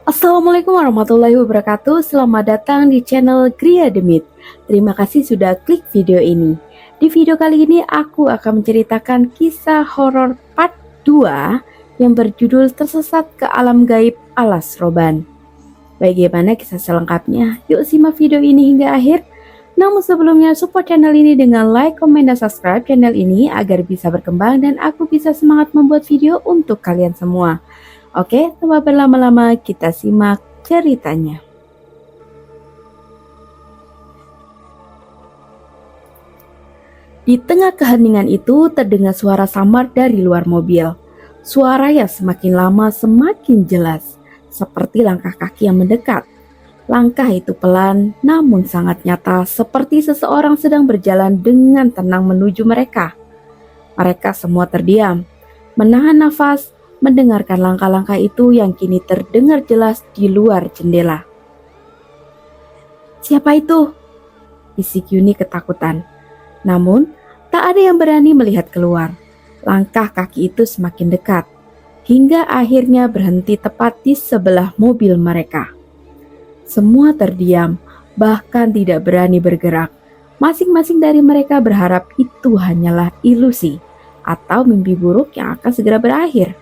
Assalamualaikum warahmatullahi wabarakatuh. Selamat datang di channel Gria Demit. Terima kasih sudah klik video ini. Di video kali ini aku akan menceritakan kisah horor part 2 yang berjudul Tersesat ke Alam Gaib Alas Roban. Bagaimana kisah selengkapnya? Yuk simak video ini hingga akhir. Namun sebelumnya support channel ini dengan like, komen, dan subscribe channel ini agar bisa berkembang dan aku bisa semangat membuat video untuk kalian semua. Oke, tanpa berlama-lama kita simak ceritanya. Di tengah keheningan itu terdengar suara samar dari luar mobil. Suara yang semakin lama semakin jelas, seperti langkah kaki yang mendekat. Langkah itu pelan namun sangat nyata, seperti seseorang sedang berjalan dengan tenang menuju mereka. Mereka semua terdiam, menahan nafas, mendengarkan langkah-langkah itu yang kini terdengar jelas di luar jendela. "Siapa itu?" bisik Yuni ketakutan. Namun, tak ada yang berani melihat keluar. Langkah kaki itu semakin dekat, hingga akhirnya berhenti tepat di sebelah mobil mereka. Semua terdiam, bahkan tidak berani bergerak. Masing-masing dari mereka berharap itu hanyalah ilusi atau mimpi buruk yang akan segera berakhir.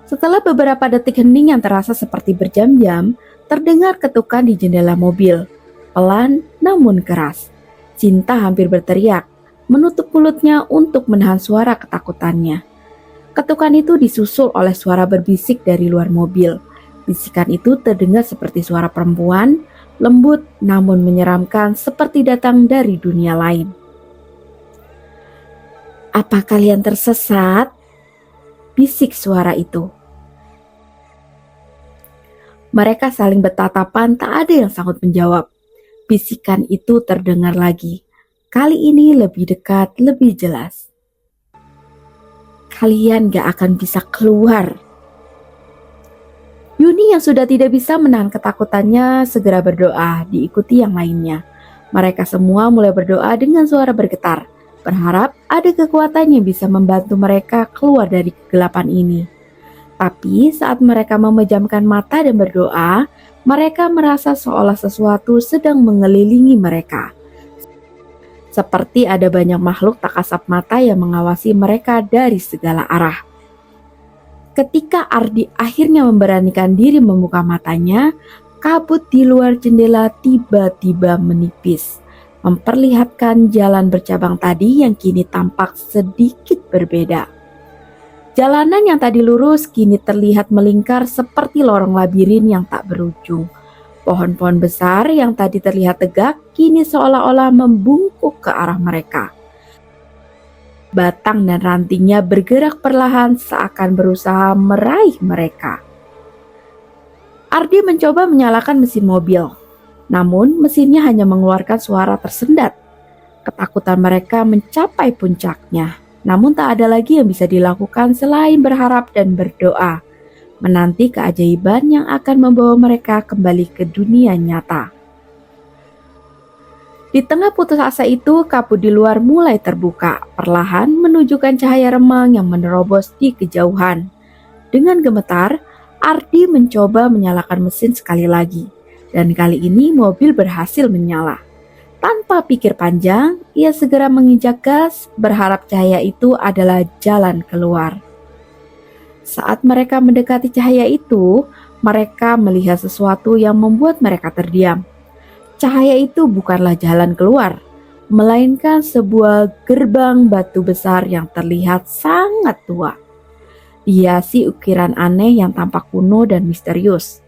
Setelah beberapa detik hening yang terasa seperti berjam-jam, terdengar ketukan di jendela mobil. Pelan namun keras. Cinta hampir berteriak, menutup mulutnya untuk menahan suara ketakutannya. Ketukan itu disusul oleh suara berbisik dari luar mobil. Bisikan itu terdengar seperti suara perempuan, lembut namun menyeramkan seperti datang dari dunia lain. "Apa kalian tersesat?" bisik suara itu. Mereka saling bertatapan, tak ada yang sanggup menjawab. Bisikan itu terdengar lagi. Kali ini lebih dekat, lebih jelas. "Kalian gak akan bisa keluar." Yuni yang sudah tidak bisa menahan ketakutannya segera berdoa, diikuti yang lainnya. Mereka semua mulai berdoa dengan suara bergetar, berharap ada kekuatan yang bisa membantu mereka keluar dari kegelapan ini. Tapi saat mereka memejamkan mata dan berdoa, mereka merasa seolah sesuatu sedang mengelilingi mereka. Seperti ada banyak makhluk tak kasat mata yang mengawasi mereka dari segala arah. Ketika Ardi akhirnya memberanikan diri membuka matanya, kabut di luar jendela tiba-tiba menipis, memperlihatkan jalan bercabang tadi yang kini tampak sedikit berbeda. Jalanan yang tadi lurus kini terlihat melingkar seperti lorong labirin yang tak berujung. Pohon-pohon besar yang tadi terlihat tegak kini seolah-olah membungkuk ke arah mereka. Batang dan rantingnya bergerak perlahan seakan berusaha meraih mereka. Ardi mencoba menyalakan mesin mobil, namun mesinnya hanya mengeluarkan suara tersendat. Ketakutan mereka mencapai puncaknya, namun tak ada lagi yang bisa dilakukan selain berharap dan berdoa, menanti keajaiban yang akan membawa mereka kembali ke dunia nyata. Di tengah putus asa itu, kabut di luar mulai terbuka, perlahan menunjukkan cahaya remang yang menerobos di kejauhan. Dengan gemetar, Ardi mencoba menyalakan mesin sekali lagi, dan kali ini mobil berhasil menyala. Tanpa pikir panjang, ia segera menginjak gas, berharap cahaya itu adalah jalan keluar. Saat mereka mendekati cahaya itu, mereka melihat sesuatu yang membuat mereka terdiam. Cahaya itu bukanlah jalan keluar, melainkan sebuah gerbang batu besar yang terlihat sangat tua. Dihiasi ukiran aneh yang tampak kuno dan misterius.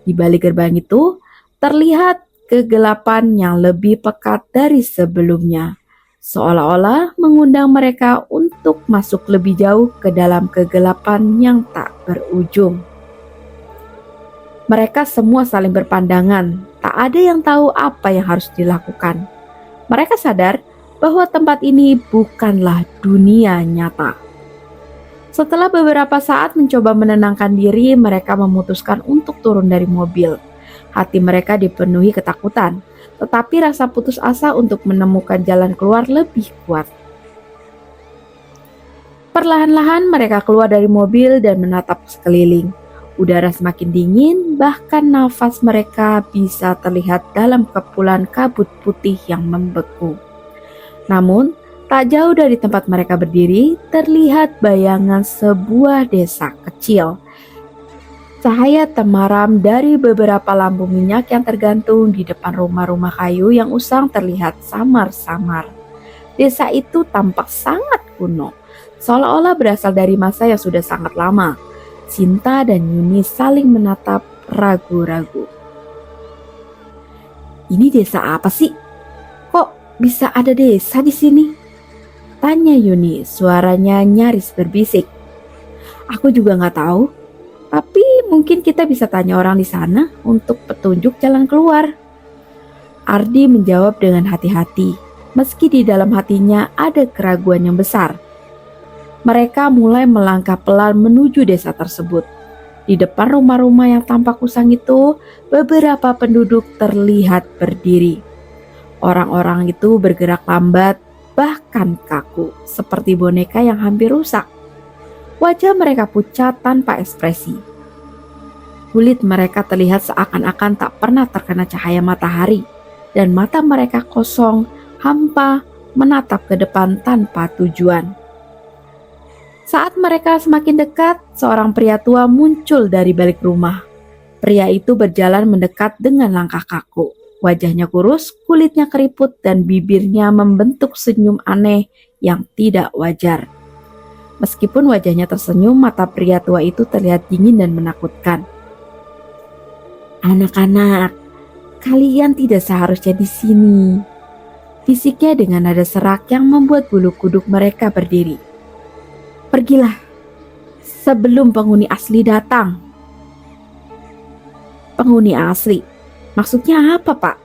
Di balik gerbang itu, terlihat kegelapan yang lebih pekat dari sebelumnya, seolah-olah mengundang mereka untuk masuk lebih jauh ke dalam kegelapan yang tak berujung. Mereka semua saling berpandangan, tak ada yang tahu apa yang harus dilakukan. Mereka sadar bahwa tempat ini bukanlah dunia nyata. Setelah beberapa saat mencoba menenangkan diri, mereka memutuskan untuk turun dari mobil. Hati mereka dipenuhi ketakutan, tetapi rasa putus asa untuk menemukan jalan keluar lebih kuat. Perlahan-lahan mereka keluar dari mobil dan menatap sekeliling. Udara semakin dingin, bahkan nafas mereka bisa terlihat dalam kepulan kabut putih yang membeku. Namun, tak jauh dari tempat mereka berdiri, terlihat bayangan sebuah desa kecil. Cahaya temaram dari beberapa lampu minyak yang tergantung di depan rumah-rumah kayu yang usang terlihat samar-samar. Desa itu tampak sangat kuno, seolah-olah berasal dari masa yang sudah sangat lama. Sinta dan Yuni saling menatap ragu-ragu. Ini desa apa sih? Kok bisa ada desa di sini? Tanya Yuni, suaranya nyaris berbisik. Aku juga nggak tahu, tapi mungkin kita bisa tanya orang di sana untuk petunjuk jalan keluar. Ardi menjawab dengan hati-hati, meski di dalam hatinya ada keraguan yang besar. Mereka mulai melangkah pelan menuju desa tersebut. Di depan rumah-rumah yang tampak usang itu, beberapa penduduk terlihat berdiri. Orang-orang itu bergerak lambat, bahkan kaku, seperti boneka yang hampir rusak. Wajah mereka pucat tanpa ekspresi. Kulit mereka terlihat seakan-akan tak pernah terkena cahaya matahari, dan mata mereka kosong, hampa, menatap ke depan tanpa tujuan. Saat mereka semakin dekat, seorang pria tua muncul dari balik rumah. Pria itu berjalan mendekat dengan langkah kaku. Wajahnya kurus, kulitnya keriput, dan bibirnya membentuk senyum aneh yang tidak wajar. Meskipun wajahnya tersenyum, mata pria tua itu terlihat dingin dan menakutkan. Anak-anak, kalian tidak seharusnya di sini. Fisiknya dengan nada serak yang membuat bulu kuduk mereka berdiri. Pergilah sebelum penghuni asli datang. Penghuni asli? Maksudnya apa, Pak?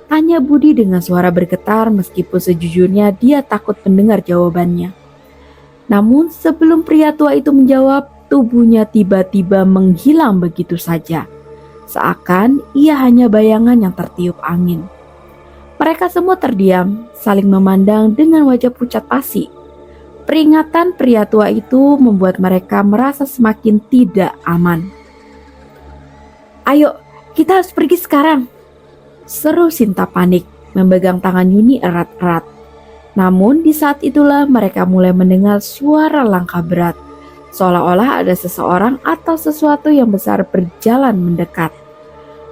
Tanya Budi dengan suara bergetar meskipun sejujurnya dia takut mendengar jawabannya. Namun sebelum pria tua itu menjawab, tubuhnya tiba-tiba menghilang begitu saja. Seakan ia hanya bayangan yang tertiup angin. Mereka semua terdiam, saling memandang dengan wajah pucat pasi. Peringatan pria tua itu membuat mereka merasa semakin tidak aman. Ayo, kita harus pergi sekarang, seru Sinta panik, memegang tangan Yuni erat-erat. Namun di saat itulah mereka mulai mendengar suara langkah berat, seolah-olah ada seseorang atau sesuatu yang besar berjalan mendekat.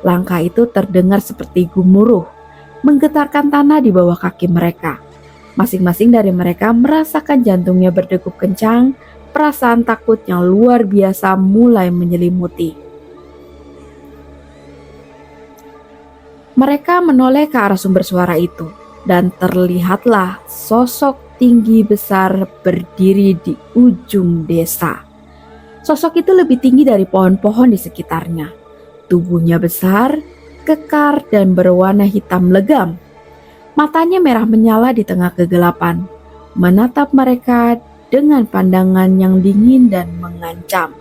Langkah itu terdengar seperti gemuruh, menggetarkan tanah di bawah kaki mereka. Masing-masing dari mereka merasakan jantungnya berdegup kencang, perasaan takut yang luar biasa mulai menyelimuti. Mereka menoleh ke arah sumber suara itu, dan terlihatlah sosok tinggi besar berdiri di ujung desa. Sosok itu lebih tinggi dari pohon-pohon di sekitarnya. Tubuhnya besar, kekar, dan berwarna hitam legam. Matanya merah menyala di tengah kegelapan, menatap mereka dengan pandangan yang dingin dan mengancam.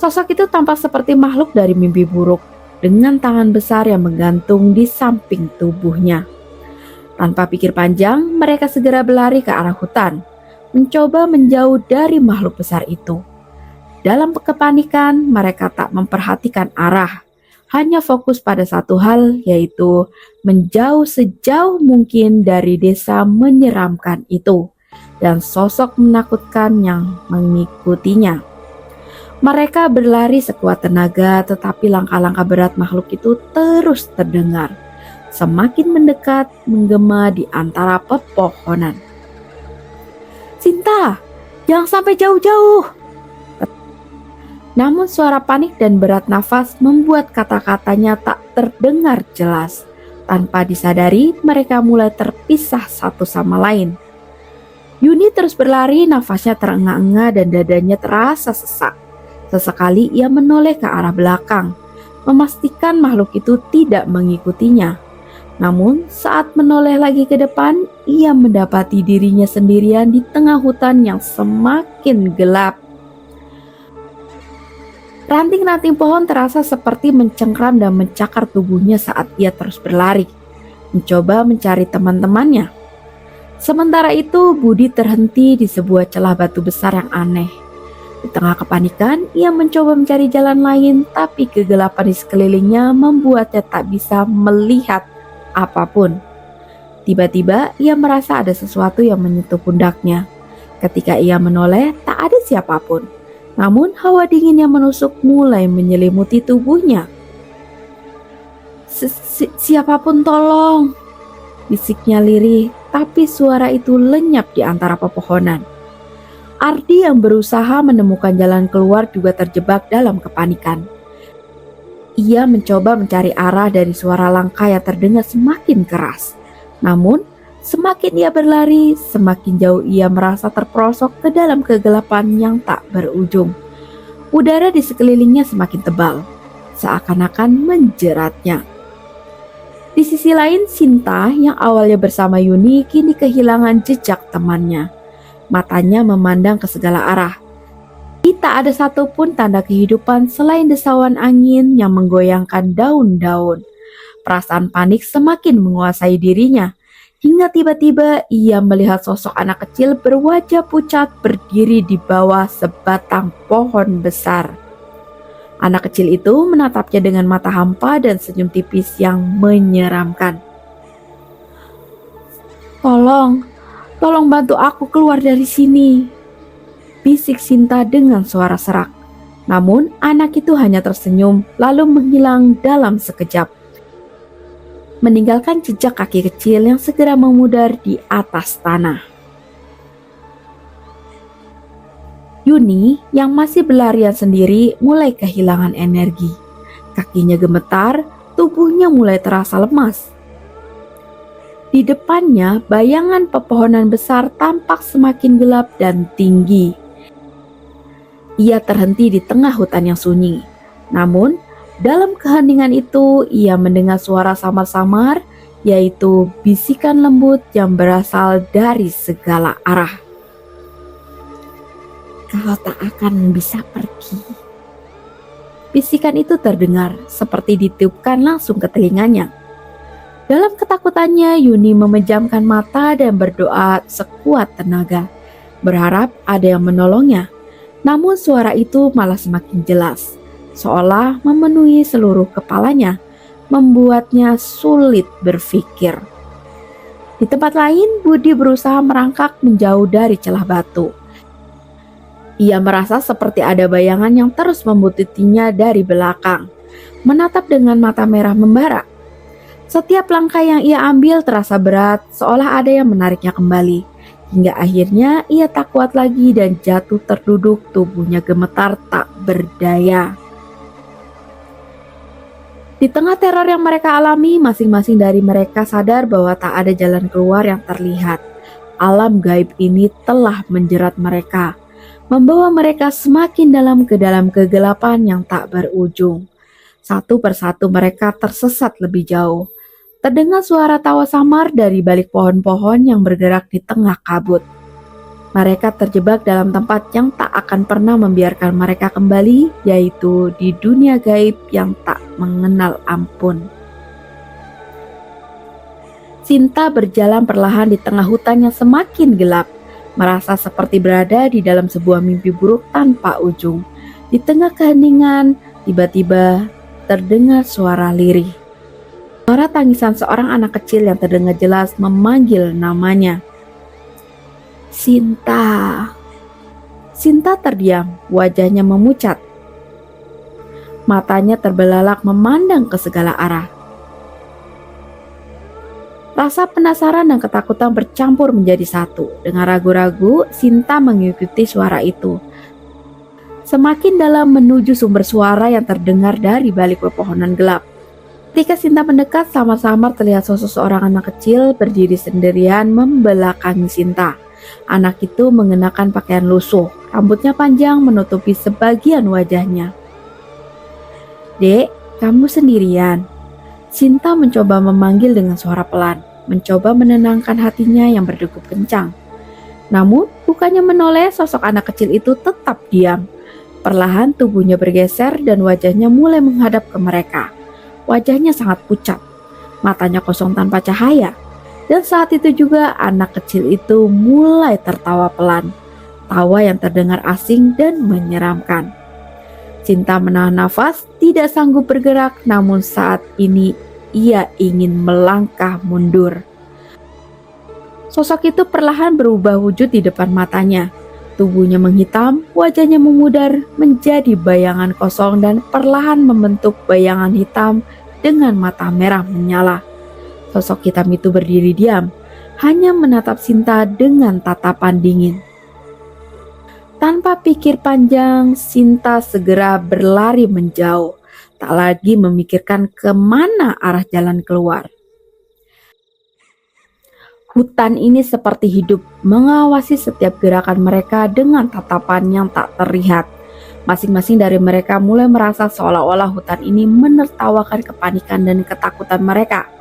Sosok itu tampak seperti makhluk dari mimpi buruk, dengan tangan besar yang menggantung di samping tubuhnya. Tanpa pikir panjang, mereka segera berlari ke arah hutan, mencoba menjauh dari makhluk besar itu. Dalam kepanikan, mereka tak memperhatikan arah, hanya fokus pada satu hal, yaitu menjauh sejauh mungkin dari desa menyeramkan itu dan sosok menakutkan yang mengikutinya. Mereka berlari sekuat tenaga, tetapi langkah-langkah berat makhluk itu terus terdengar, semakin mendekat, menggema di antara pepohonan. Sinta, jangan sampai jauh-jauh! Namun suara panik dan berat nafas membuat kata-katanya tak terdengar jelas. Tanpa disadari, mereka mulai terpisah satu sama lain. Yuni terus berlari, nafasnya terengah-engah dan dadanya terasa sesak. Sesekali ia menoleh ke arah belakang, memastikan makhluk itu tidak mengikutinya. Namun saat menoleh lagi ke depan, ia mendapati dirinya sendirian di tengah hutan yang semakin gelap. Ranting-ranting pohon terasa seperti mencengkram dan mencakar tubuhnya saat ia terus berlari, mencoba mencari teman-temannya. Sementara itu, Budi terhenti di sebuah celah batu besar yang aneh. Di tengah kepanikan, ia mencoba mencari jalan lain, tapi kegelapan di sekelilingnya membuatnya tak bisa melihat apapun. Tiba-tiba, ia merasa ada sesuatu yang menyentuh pundaknya. Ketika ia menoleh, tak ada siapapun. Namun, hawa dingin yang menusuk mulai menyelimuti tubuhnya. Siapapun tolong, bisiknya lirih, tapi suara itu lenyap di antara pepohonan. Ardi yang berusaha menemukan jalan keluar juga terjebak dalam kepanikan. Ia mencoba mencari arah dari suara langkah yang terdengar semakin keras. Namun, semakin ia berlari, semakin jauh ia merasa terperosok ke dalam kegelapan yang tak berujung. Udara di sekelilingnya semakin tebal, seakan-akan menjeratnya. Di sisi lain, Sinta yang awalnya bersama Yuni kini kehilangan jejak temannya. Matanya memandang ke segala arah. Tak ada satupun tanda kehidupan selain desauan angin yang menggoyangkan daun-daun. Perasaan panik semakin menguasai dirinya, hingga tiba-tiba ia melihat sosok anak kecil berwajah pucat berdiri di bawah sebatang pohon besar. Anak kecil itu menatapnya dengan mata hampa dan senyum tipis yang menyeramkan. Tolong bantu aku keluar dari sini, bisik Sinta dengan suara serak. Namun anak itu hanya tersenyum lalu menghilang dalam sekejap, meninggalkan jejak kaki kecil yang segera memudar di atas tanah. Yuni yang masih berlarian sendiri mulai kehilangan energi. Kakinya gemetar, tubuhnya mulai terasa lemas. Di depannya, bayangan pepohonan besar tampak semakin gelap dan tinggi. Ia terhenti di tengah hutan yang sunyi. Namun, dalam keheningan itu, ia mendengar suara samar-samar, yaitu bisikan lembut yang berasal dari segala arah. Kau tak akan bisa pergi. Bisikan itu terdengar seperti ditiupkan langsung ke telinganya. Dalam ketakutannya, Yuni memejamkan mata dan berdoa sekuat tenaga, berharap ada yang menolongnya. Namun suara itu malah semakin jelas, seolah memenuhi seluruh kepalanya, membuatnya sulit berpikir. Di tempat lain, Budi berusaha merangkak menjauh dari celah batu. Ia merasa seperti ada bayangan yang terus membuntuti-nya dari belakang, menatap dengan mata merah membara. Setiap langkah yang ia ambil terasa berat, seolah ada yang menariknya kembali. Hingga akhirnya ia tak kuat lagi dan jatuh terduduk, tubuhnya gemetar tak berdaya. Di tengah teror yang mereka alami, masing-masing dari mereka sadar bahwa tak ada jalan keluar yang terlihat. Alam gaib ini telah menjerat mereka, membawa mereka semakin dalam ke dalam kegelapan yang tak berujung. Satu persatu mereka tersesat lebih jauh. Terdengar suara tawa samar dari balik pohon-pohon yang bergerak di tengah kabut. Mereka terjebak dalam tempat yang tak akan pernah membiarkan mereka kembali, yaitu di dunia gaib yang tak mengenal ampun. Sinta berjalan perlahan di tengah hutan yang semakin gelap, merasa seperti berada di dalam sebuah mimpi buruk tanpa ujung. Di tengah keheningan, tiba-tiba terdengar suara lirih. Suara tangisan seorang anak kecil yang terdengar jelas memanggil namanya. Sinta. Sinta terdiam, wajahnya memucat. Matanya terbelalak memandang ke segala arah. Rasa penasaran dan ketakutan bercampur menjadi satu. Dengan ragu-ragu, Sinta mengikuti suara itu. Semakin dalam menuju sumber suara yang terdengar dari balik pepohonan gelap. Ketika Sinta mendekat, samar-samar terlihat sosok seorang anak kecil berdiri sendirian membelakangi Sinta. Anak itu mengenakan pakaian lusuh, rambutnya panjang menutupi sebagian wajahnya. Dek, kamu sendirian? Sinta mencoba memanggil dengan suara pelan, mencoba menenangkan hatinya yang berdegup kencang. Namun, bukannya menoleh, sosok anak kecil itu tetap diam. Perlahan tubuhnya bergeser dan wajahnya mulai menghadap ke mereka. Wajahnya sangat pucat, matanya kosong tanpa cahaya. Dan saat itu juga anak kecil itu mulai tertawa pelan. tawa yang terdengar asing dan menyeramkan. Sinta menahan nafas, tidak sanggup bergerak, namun saat ini ia ingin melangkah mundur. Sosok itu perlahan berubah wujud di depan matanya. Tubuhnya menghitam, wajahnya memudar menjadi bayangan kosong dan perlahan membentuk bayangan hitam dengan mata merah menyala. Sosok hitam itu berdiri diam, hanya menatap Sinta dengan tatapan dingin. Tanpa pikir panjang, Sinta segera berlari menjauh, tak lagi memikirkan kemana arah jalan keluar. Hutan ini seperti hidup, mengawasi setiap gerakan mereka dengan tatapan yang tak terlihat. Masing-masing dari mereka mulai merasa seolah-olah hutan ini menertawakan kepanikan dan ketakutan mereka.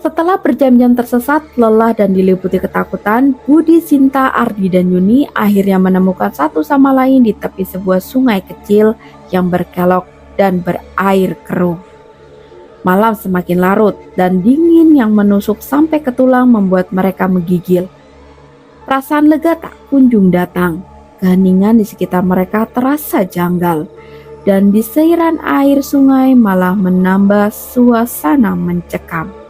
Setelah berjam-jam tersesat, lelah dan diliputi ketakutan, Budi, Sinta, Ardi, dan Yuni akhirnya menemukan satu sama lain di tepi sebuah sungai kecil yang berkelok dan berair keruh. Malam semakin larut dan dingin yang menusuk sampai ke tulang membuat mereka menggigil. Perasaan lega tak kunjung datang. Keheningan di sekitar mereka terasa janggal, dan desairan air sungai malah menambah suasana mencekam.